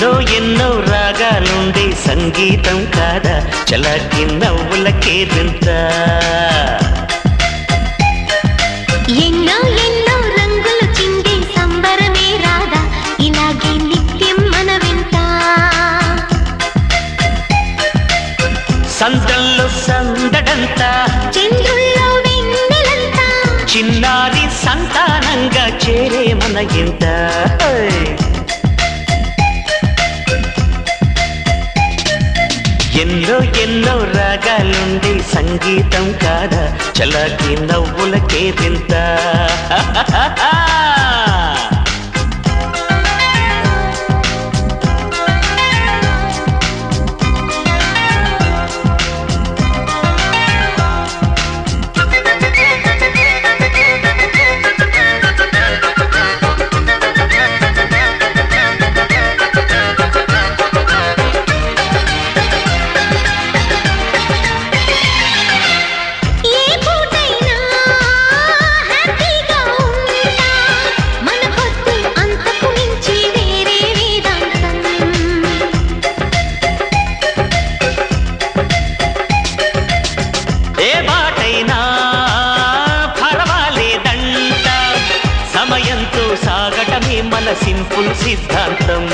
ఎన్నో ఎన్నో రాగాలుండే సంగీతం కాదా చలాకి నవ్వులకే వింత. ఎన్నో ఎన్నో రంగులు చిందే సంబరమే రాదా ఇలాగే నిత్యం మన వింత. సందల్లో సందడంతా చంద్రుల్లో వెన్నెలంతా చిన్నారి సంతానంగా చేరే మన ఇంత. ఎన్నో ఎన్నో రాగాలుండే సంగీతం కాదా చలాకి నవ్వులకే వింత. సమయంతో సాగటమే మన సింపుల్ సిద్ధాంతం.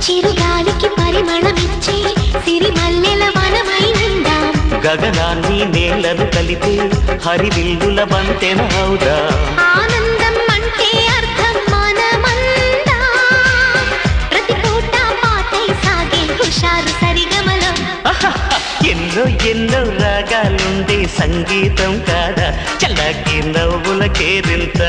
చిరుగాలికి పరిమళమిచ్చే సిరిమల్లెల వనమైనందా గగనాన్ని నేలను కలిపే హరివిల్లుల వంతెన అవుదా. ఆనందం అంటే అర్థం మనమందా ప్రతి పూట పాటై సాగే హుషారు సరిగమలో. ఎన్నో ఎన్నో రాగాలుండే సంగీతం కాదా చలాకి నవ్వులకే వింత.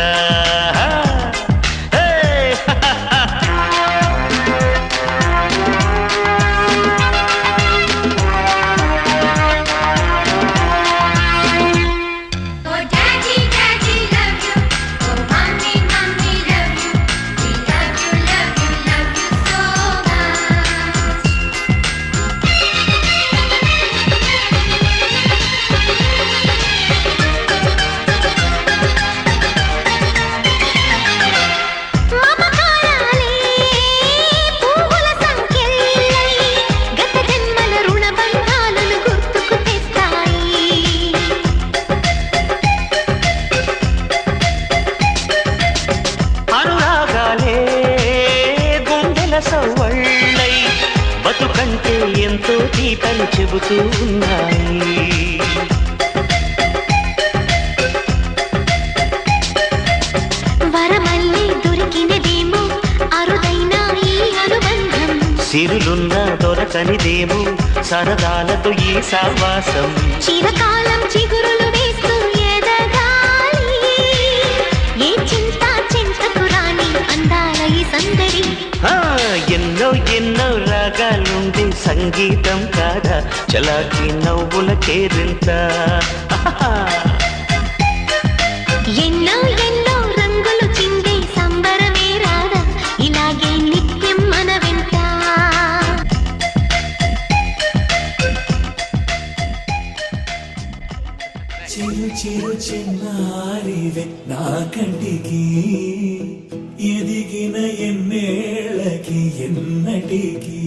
సవ్వళ్ళై బతుకంటే ఎంతో తీపని చెబుతూ ఉన్నాయి. వరమల్లి దొరికినదేమో అరుదైన ఈ అనుబంధం సిరులున్న దొరకనిదేమో సరదాలతో ఈ సావాసం. చిరకాలం చిగురులు వేస్తూ ఎదగాలి ఏ చింత చింతకు రాని అందాల ఈ సందడి. ఎన్నో ఎన్నో రాగాలుండే సంగీతం కాదా చలాకి నవ్వులకే వింత. ఎన్నో ఎన్నో రంగులు చిందే సంబరమే రాదా ఇలాగే నిత్యం మన వింత. చిరు చిరు చిన్నారివే నా కంటికి ఎదిగిన ఎన్నేళ్ళకి ఎన్నటికి.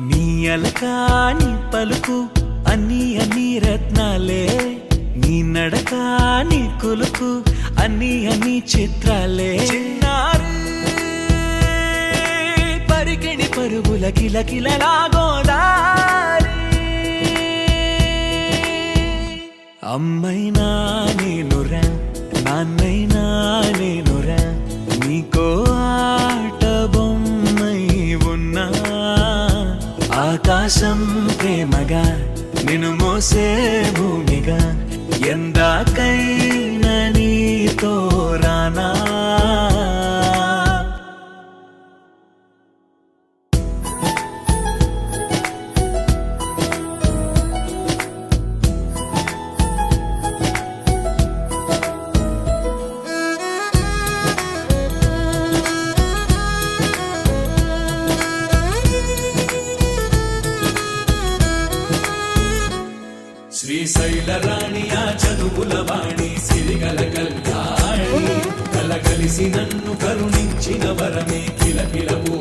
నీ అలకాని పలుకు అన్ని అన్ని రత్నాలే నీ నడకాని కులుకు అన్ని అన్ని చిత్రాలే. పరికిణి పరుగుల కిలకిలలాగోదారి అమ్మైనా నేనురా నాన్నైనా నేనురా నీకో ఆట బొమ్మై ఉన్నా. ఆకాశం ప్రేమగా నిన్ను మోసే భూమిగా ఎందాకైనా నీతో రానా. శ్రీశైల రాణి ఆ చదువుల వాణి సిరిగల కళ్యాణి కలగలిసి నన్ను కరుణించిన వరమే కిలకిల ఓ